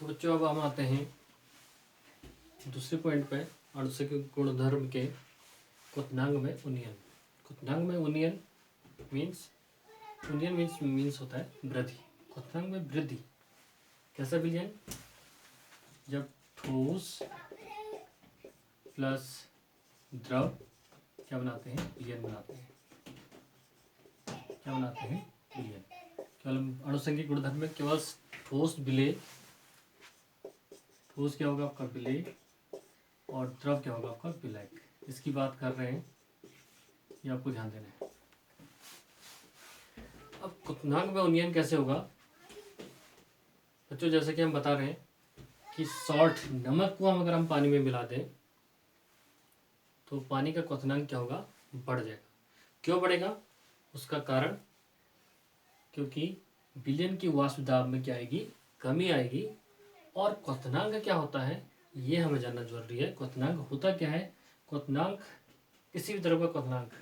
तो बच्चों अब हम आते हैं दूसरे पॉइंट पे, अणुसंख्यक गुणधर्म के क्वथनांक में उन्नयन। क्वथनांक में उन्नयन मीन्स, उन्नयन मीन्स होता है वृद्धि। क्वथनांक में वृद्धि कैसा विलयन? जब ठोस प्लस द्रव क्या बनाते हैं? विलयन बनाते हैं। क्या बनाते हैं? विलयन। केवल अणुसंख्यक गुणधर्म में केवल ठोस विलय, ठोस क्या होगा आपका? विलय, और द्रव क्या होगा आपका? विलयक। इसकी बात कर रहे हैं, ये आपको ध्यान देना है। अब क्वथनांक में उन्नयन कैसे होगा बच्चों? जैसे कि हम बता रहे हैं कि सॉल्ट, नमक को हम अगर हम पानी में मिला दें तो पानी का क्वथनांक क्या होगा? बढ़ जाएगा। क्यों बढ़ेगा? उसका कारण, क्योंकि विलयन की वाष्प दाब में क्या आएगी? कमी आएगी। और क्वथनांक क्या होता है ये हमें जानना जरूरी है। क्वथनांक होता क्या है? क्वथनांक किसी भी द्रव का क्वथनांक,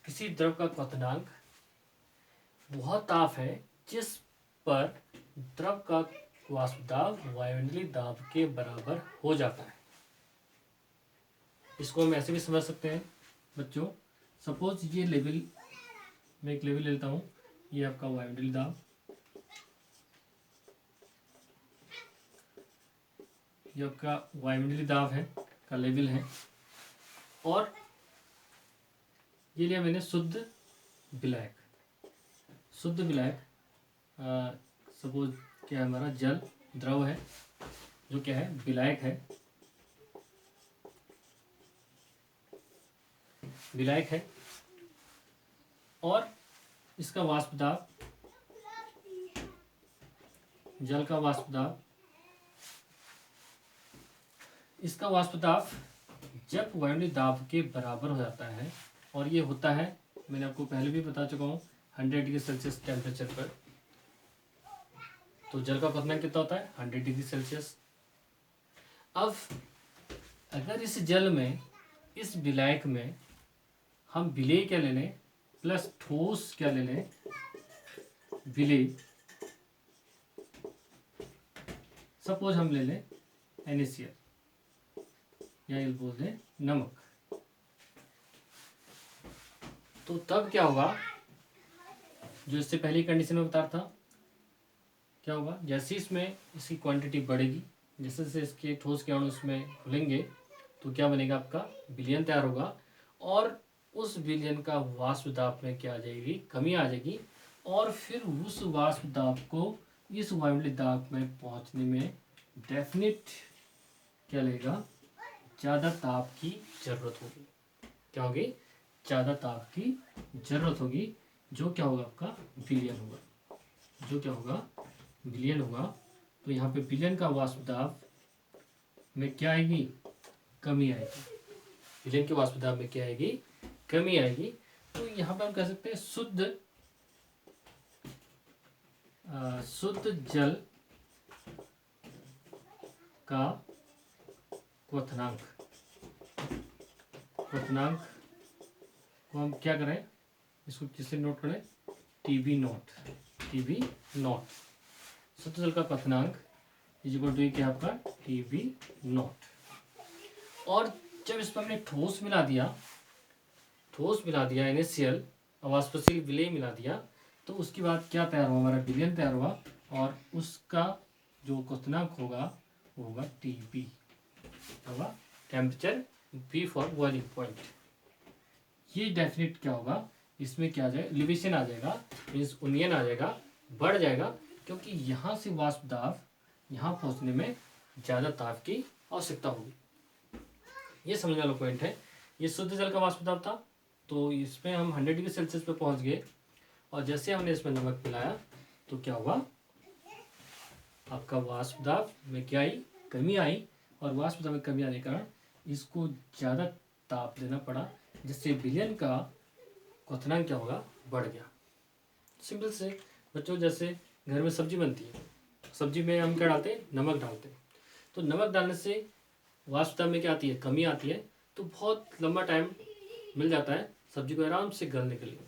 किसी द्रव का क्वथनांक वह ताप है जिस पर द्रव का वाष्प दाब वायुमंडलीय दाब के बराबर हो जाता है। इसको हम ऐसे भी समझ सकते हैं बच्चों। सपोज ये लेवल, मैं एक लेवल लेता हूँ, ये आपका वायुमंडलीय दाब, ये आपका वायुमंडलीय दाब है का लेवल है, और ये लिया मैंने शुद्ध विलायक। शुद्ध विलायक सपोज क्या है हमारा? जल, द्रव है जो क्या है? विलायक है, विलायक है। और इसका वाष्प दाब, जल का वाष्प दाब, इसका वाष्प दाब जब वायुमंडलीय दाब के बराबर हो जाता है, और ये होता है, मैंने आपको पहले भी बता चुका हूँ, 100 डिग्री सेल्सियस टेम्परेचर पर। तो जल का क्वथनांक कितना होता है? 100 डिग्री सेल्सियस। अब अगर इस जल में, इस विलायक में हम विलेय क्या ले लें? प्लस ठोस क्या ले लें? विलेय। सपोज हम ले लें NaCl, या ये बोल दें नमक। तो तब क्या होगा? जो इससे पहली कंडीशन में बता रहा था, क्या होगा? जैसे इसमें इसकी क्वांटिटी बढ़ेगी, जैसे जैसे इसके ठोस के अणु इसमें खुलेंगे, तो क्या बनेगा? आपका विलयन तैयार होगा। और उस विलयन का वाष्प दाब में क्या आ जाएगी? कमी आ जाएगी। और फिर उस वाष्प दाब को इस वायुमंडलीय दाब में पहुंचने में डेफिनेट क्या लगेगा? ज़्यादा ताप की जरूरत होगी। क्या होगी? ज़्यादा ताप की जरूरत होगी, जो क्या होगा? आपका विलयन होगा। जो क्या होगा? विलयन होगा। तो यहाँ पे विलयन का वाष्प दाब में क्या आएगी? कमी आएगी। विलयन के वाष्प दाब में क्या आएगी? कमी आएगी। तो यहाँ पर हम कह सकते हैं शुद्ध जल का क्वथनांक, क्वथनांक को हम क्या करें? इसको किससे नोट करें? TB note, TB note. शुद्ध जल का क्वथनांक इज इक्वल टू क्या आपका? TB note. और जब इसमें हमने ठोस मिला दिया, ठोस मिला दिया NaCl, अवाष्पशील विलेय मिला दिया, तो उसके बाद क्या तैयार हुआ? हमारा विलयन तैयार हुआ। और उसका जो क्वथनांक होगा वो होगा TB, होगा temperature B for boiling point. ये डेफिनेट क्या होगा? इसमें क्या आ जाएगा? एलिवेशन आ जाएगा, मीन्स उन्नयन आ जाएगा, बढ़ जाएगा, क्योंकि यहाँ से वाष्प दाब यहाँ पहुँचने में ज़्यादा ताप की आवश्यकता होगी। ये समझने वाला पॉइंट है। ये शुद्ध जल का वाष्प दाब था, तो इसमें हम 100 डिग्री सेल्सियस पे पहुँच गए, और जैसे हमने इसमें नमक मिलाया तो क्या हुआ? आपका वाष्प दाब में क्या आई? कमी आई। और वाष्प दाब में कमी आने के कारण इसको ज़्यादा ताप देना पड़ा, जिससे विलयन का क्वथनांक क्या होगा? बढ़ गया। सिंपल से बच्चों, जैसे घर में सब्जी बनती है, सब्जी में हम क्या डालते हैं? नमक डालते हैं। तो नमक डालने से वाष्प दाब में क्या आती है? कमी आती है। तो बहुत लंबा टाइम मिल जाता है सब्जी को आराम से गलने के लिए।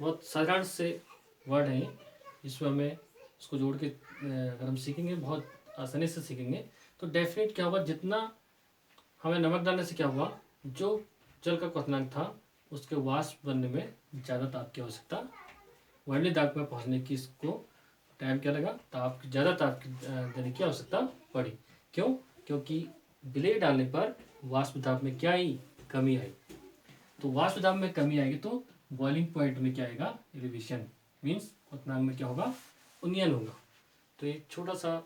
बहुत साधारण से वर्ड है जिसमें हमें उसको जोड़ के अगर हम सीखेंगे बहुत आसानी से सीखेंगे तो डेफिनेट क्या होगा, जितना हमें नमक डालने से क्या हुआ, जो जल का क्वथनांक था उसके वाष्प बनने में ज़्यादा ताप की आवश्यकता, वर्णीय दाब में पहुंचने की इसको टाइम क्या लगा, ज़्यादा ताप देने की आवश्यकता पड़ी। क्यों? क्योंकि विलेय डालने पर वाष्प दाब में क्या आई, कमी आई। तो वाष्प दाब में कमी आएगी तो बॉइलिंग पॉइंट में क्या आएगा, एलिवेशन, मीन्स क्वथनांक में क्या होगा, उन्नयन होगा। तो एक छोटा सा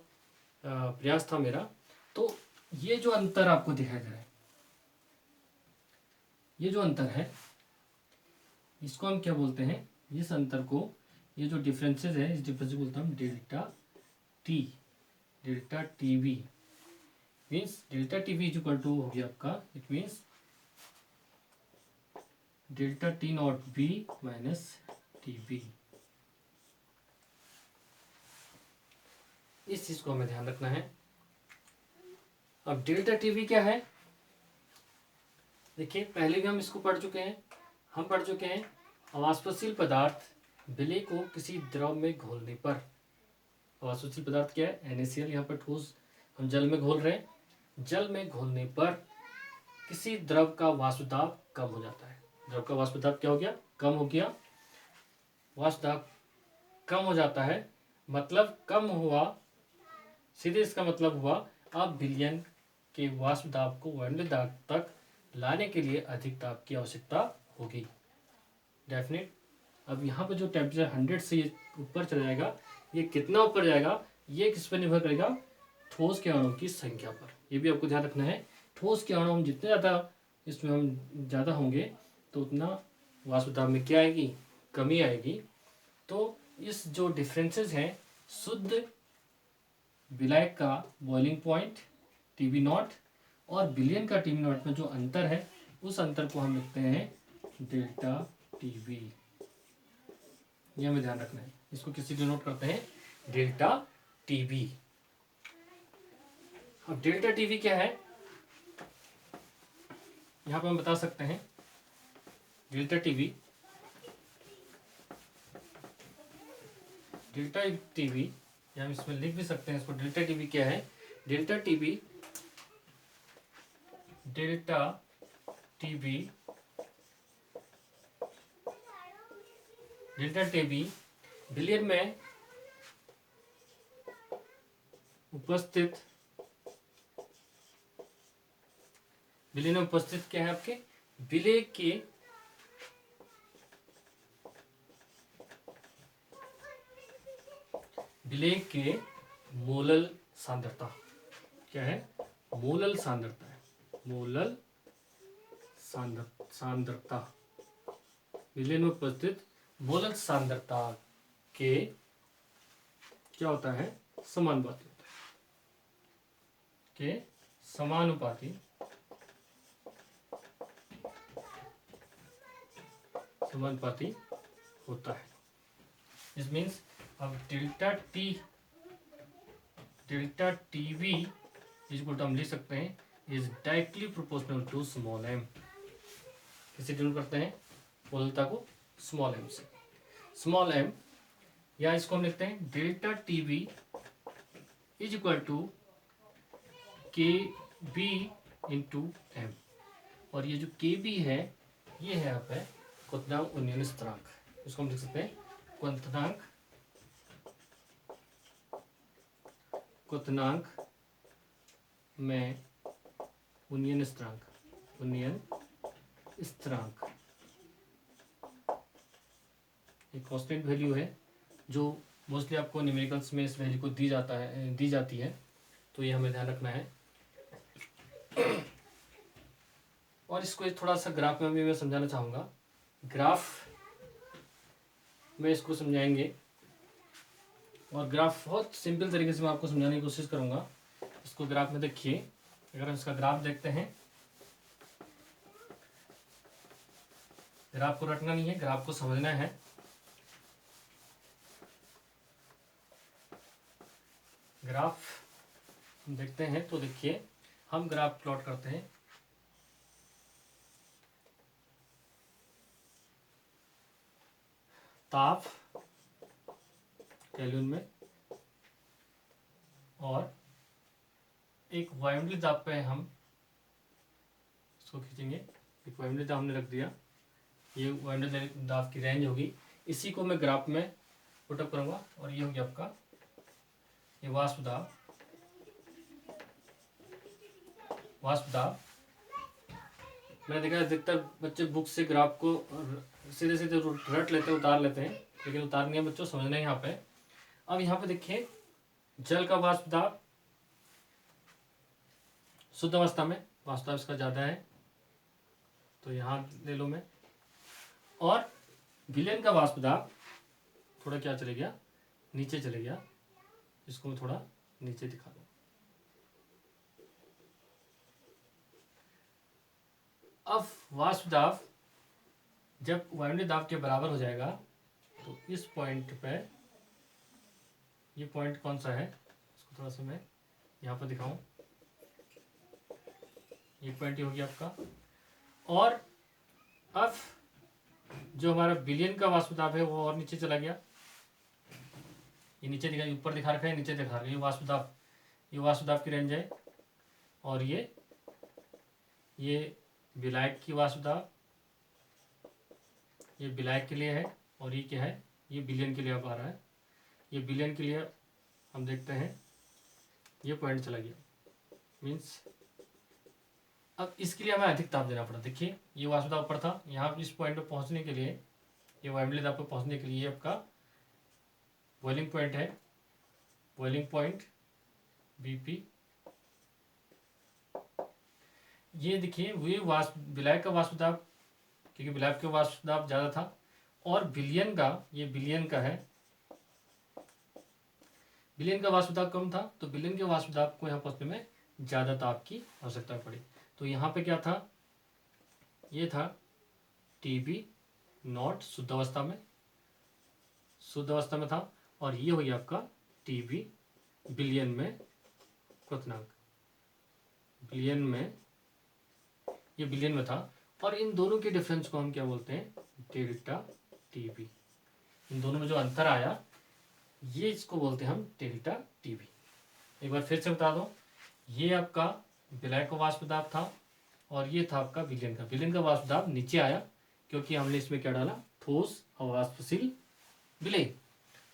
प्रयास था मेरा। तो ये जो अंतर आपको दिखाई दे रहा है, ये जो अंतर है इसको हम क्या बोलते हैं, इस अंतर को, ये जो डिफरेंसेस है इस डिफरेंस को बोलता हूँ delta T, delta T V. Means delta T V is equal to हो गया आपका, it means delta T not B minus T B. इस चीज को हमें ध्यान रखना है। अब डेल्टा टी वी क्या है, देखिए पहले भी हम इसको पढ़ चुके हैं। हम पढ़ चुके हैं अवाष्पशील पदार्थ विलेय को किसी द्रव में घोलने पर, अवाष्पशील पदार्थ क्या है, NaCl, यहाँ पर ठोस हम जल में घोल रहे हैं। जल में घोलने पर किसी द्रव का वाष्प दाब कम हो जाता है। द्रव का वाष्प दाब क्या हो गया, कम हो गया। वाष्प दाब कम हो जाता है, मतलब कम हुआ, सीधे इसका मतलब हुआ अब विलयन के वाष्प दाब को वर्णीय दाब तक लाने के लिए अधिक ताप की आवश्यकता होगी। डेफिनेट। अब यहाँ पे जो टेम्परेचर 100 से ये ऊपर चला जाएगा, ये कितना ऊपर जाएगा, ये किस पर निर्भर करेगा, ठोस के अणुओं की संख्या पर। ये भी आपको ध्यान रखना है। ठोस के अणु हम जितने ज़्यादा इसमें हम ज़्यादा होंगे तो उतना वाष्प दाब में क्या आएगी, कमी आएगी। तो इस जो डिफरेंसेस हैं, शुद्ध विलायक का बॉइलिंग पॉइंट टीबी नॉट और विलयन का टीबी नॉट में जो अंतर है, उस अंतर को हम लिखते हैं डेल्टा टीबी। ये हमें ध्यान रखना है, इसको किसी डिनोट करते हैं डेल्टा टीबी। अब डेल्टा टीबी क्या है, यहां पर हम बता सकते हैं डेल्टा टीबी, डेल्टा टीबी या हम इसमें लिख भी सकते हैं इसको। डेल्टा टीबी क्या है, delta TB, delta TB, delta TB विलयन में उपस्थित, विलयन में उपस्थित क्या है आपके, विलेय के विलेय के मोलल सांद्रता, क्या है, मोलल सांद्रता है, मोलल सांद्रता, विलयन में उपस्थित मोलल सांद्रता के क्या होता है, समानुपाती होता है, के समानुपाती, समानुपाती होता है। दिस मीन्स अब डेल्टा टीवी इसको हम लिख सकते हैं is directly proportional to small M. किसे डिनोट करते हैं, मोललता को स्मॉल एम से, स्मॉल एम, या इसको हम लिखते हैं delta TV is equal to K B into M. और ये जो के बी है, ये है यहाँ पे क्वथनांक उन्नयन स्थिरांक, इसको हम लिख सकते हैं क्वथनांक में उन्नयन स्थिरांक, उन्नयन स्थिरांक एक कांस्टेंट वैल्यू है जो मोस्टली आपको न्यूमेरिकल्स में इस वैल्यू को दी जाती है, तो ये हमें ध्यान रखना है। और इसको थोड़ा सा ग्राफ में भी मैं समझाना चाहूँगा। ग्राफ में इसको समझाएंगे और ग्राफ बहुत सिंपल तरीके से मैं आपको समझाने की कोशिश करूँगा। इसको ग्राफ में देखिए, अगर हम इसका ग्राफ देखते हैं, ग्राफ को रटना नहीं है, ग्राफ को समझना है। ग्राफ हम देखते हैं तो देखिए, हम ग्राफ प्लॉट करते हैं। ताप केल्विन में, और एक वायुमंडलीय दाब पे हम इसको खींचेंगे। एक वायुमंडलीय दाब हमने रख दिया, ये वायुमंडलीय दाब की रेंज होगी। इसी को मैं ग्राफ में पुटअप करूँगा और ये हो गया आपका ये वाष्प दाब। वाष्प दाब मैंने देखा अधिकतर बच्चे बुक से ग्राफ को सीधे सीधे रट लेते हैं, उतार लेते हैं, लेकिन उतारने बच्चों समझना है यहाँ पे। अब यहाँ पे देखिए जल का वाष्प दाब शुद्ध अवस्था में वाष्प दाब इसका ज़्यादा है, तो यहाँ ले लो मैं। और विलयन का वाष्प दाब थोड़ा क्या चले गया, नीचे चले गया। इसको मैं थोड़ा नीचे दिखा दूँ। अब वाष्प दाब जब वायुमंडलीय दाब के बराबर हो जाएगा तो इस पॉइंट पे, ये पॉइंट कौन सा है इसको थोड़ा सा मैं यहाँ पर दिखाऊं। ये पॉइंट हो गया आपका। और अब जो हमारा विलयन का वाष्प दाब है वो और नीचे चला गया। ये नीचे दिखा, ऊपर दिखा रखा है, नीचे दिखा रखा है। ये वाष्प दाब, ये वाष्प दाब की रेंज है। और ये विलायक की वाष्प दाब, ये विलायक के लिए है। और ये क्या है, ये विलयन के लिए अब आ रहा है। ये विलयन के लिए हम देखते हैं ये पॉइंट चला गया, मीन्स अब इसके लिए हमें अधिक ताप देना पड़ा। देखिए ये वाष्प दाब ऊपर था, यहाँ इस पॉइंट पे पहुंचने के लिए, ये वायुमंडलीय दाब पे पहुंचने के लिए आपका बॉइलिंग पॉइंट है, बॉइलिंग पॉइंट बीपी। ये देखिए ये वाष्प विलायक का वाष्प दाब, क्योंकि विलायक का वाष्प दाब ज़्यादा था। और विलयन का, ये विलयन का है, विलयन का वाष्प दाब कम था, तो विलयन के वाष्प दाब को यहाँ पहुँचने में ज़्यादा ताप की आवश्यकता पड़ी। तो यहाँ पे क्या था, ये था टीबी नॉट शुद्ध अवस्था में, शुद्ध अवस्था में था। और ये हो गया आपका टीबी विलयन में क्वथनांक, विलयन में, ये विलयन में था। और इन दोनों के डिफरेंस को हम क्या बोलते हैं, डेल्टा टीबी। इन दोनों में जो अंतर आया ये इसको बोलते हैं हम डेल्टा टीबी। एक बार फिर से बता दो, ये आपका विलायक का वाष्प दाब था और ये था आपका विलयन का। विलयन का वाष्प दाब नीचे आया क्योंकि हमने इसमें क्या डाला, ठोस अवाष्पशील विलय,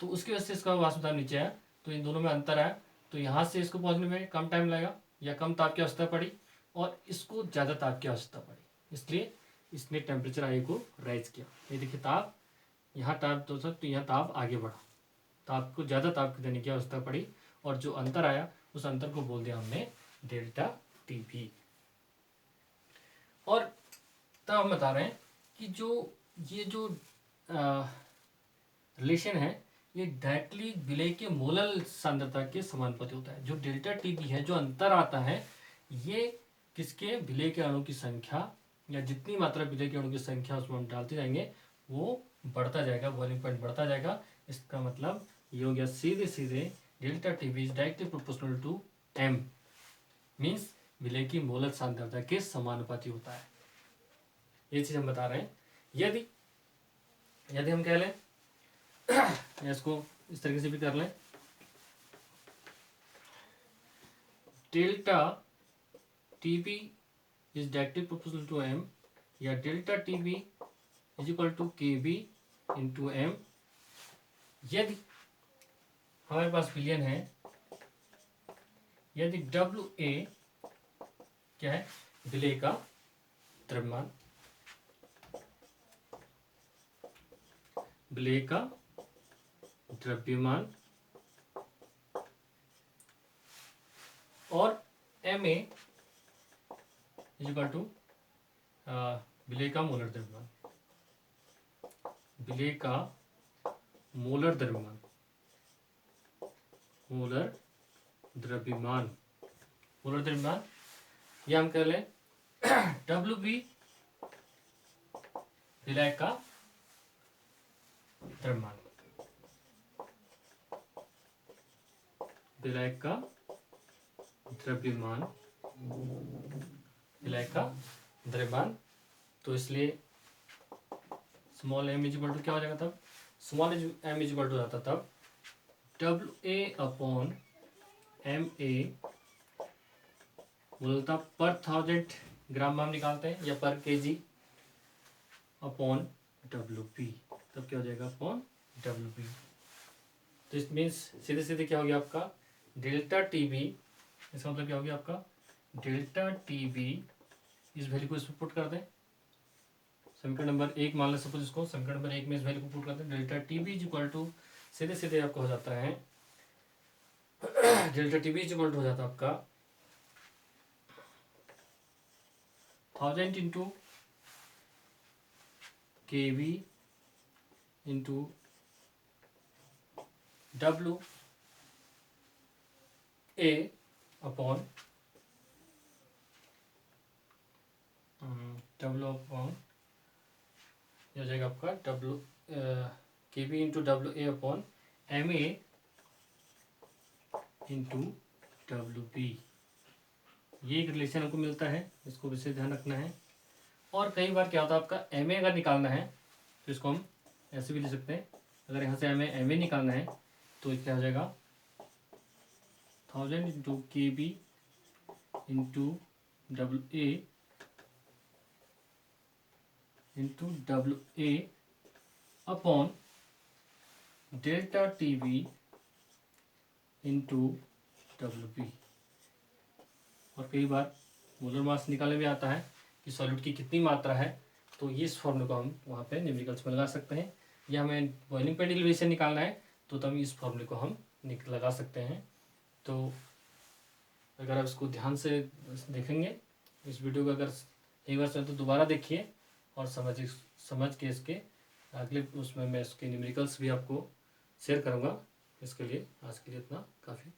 तो उसकी वजह से इसका वाष्प दाब नीचे आया। तो इन दोनों में अंतर आया, तो यहाँ से इसको पहुँचने में कम टाइम लगेगा या कम ताप की आवश्यकता पड़ी, और इसको ज़्यादा ताप की आवश्यकता पड़ी, इसलिए इसने टेम्परेचर आई को राइज किया। ये देखिए ताप, यहाँ ताप दोस्तों, तो यहाँ ताप आगे बढ़ा, ताप को ज़्यादा ताप देने की आवश्यकता पड़ी, और जो अंतर आया उस अंतर को बोल दिया हमने डेल्टा टीपी। और तब हम बता रहे हैं कि ये जो रिलेशन है ये डायरेक्टली विलय के मोलल सांद्रता के समानुपाती होता है। जो डेल्टा टीपी है, जो अंतर आता है, ये किसके, विलय के अणु की संख्या, या जितनी मात्रा विलय के अणु की संख्या उसमें हम डालते जाएंगे वो बढ़ता जाएगा, बॉइलिंग पॉइंट बढ़ता जाएगा। इसका मतलब ये हो गया सीधे सीधे delta TB is directly proportional to M, means विलय की मोलल सांद्रता के समानुपाती होता है। ये चीज हम बता रहे हैं। यदि हम कह लें इसको इस तरीके से भी कर लें, delta TB is directly proportional to M, या delta TB is equal to K B into M. यदि हमारे पास विलयन है, यदि डब्ल्यू ए क्या है, विलय का द्रव्यमान, विलय का द्रव्यमान, और M A is equal to विलय का मोलर द्रव्यमान, विलय का मोलर द्रव्यमान, मोलर द्रव्यमान, मोलर द्रव्यमान, या हम कह लें डब्ल्यू बी विलय का द्रव्यमान, विलय का द्रव्यमान, विलय का द्रव्यमान। तो इसलिए small M is equal to क्या हो जाएगा तब, small M is equal to जाता तब डब्ल्यू ए अपॉन MA बोलता पर 1000 ग्राम में हम निकालते हैं या पर kg अपॉन WP, तब क्या हो जाएगा अपॉन WP। तो इट मीन्स सीधे सीधे क्या हो गया आपका डेल्टा TB, इसका मतलब क्या हो गया आपका डेल्टा TB, इस वैल्यू को इसमें पुट कर दें, समीकरण नंबर 1 मान लें सपोज इसको, समीकरण नंबर 1 में इस वैल्यू को पुट कर दें, delta TB is equal to सीधे सीधे आपको हो जाता है delta TB is equal to हो जाता है आपका 1000 into kb into W A upon W upon हो जाएगा आपका W kb into WA upon MA into WB। ये एक रिलेशन हमको मिलता है, इसको विशेष ध्यान रखना है। और कई बार क्या होता है आपका MA अगर निकालना है तो इसको हम ऐसे भी लिख सकते हैं, अगर यहाँ से MA निकालना है तो क्या हो जाएगा 1000 into kb into WA into WA upon delta TB into WB। और कई बार मोलर मास निकालने में आता है कि सॉल्यूट की कितनी मात्रा है, तो ये इस फॉर्मूले को हम वहाँ पे न्यूमेरिकल्स में लगा सकते हैं, या हमें बॉइलिंग पॉइंट एलिवेशन निकालना है तो तब इस फॉर्मूले को हम लगा सकते हैं। तो अगर आप इसको ध्यान से देखेंगे इस वीडियो को, अगर एक बार से तो दोबारा देखिए और समझ के इसके अगले उसमें मैं इसके न्यूमेरिकल्स भी आपको शेयर करूँगा। इसके लिए आज के लिए इतना काफ़ी।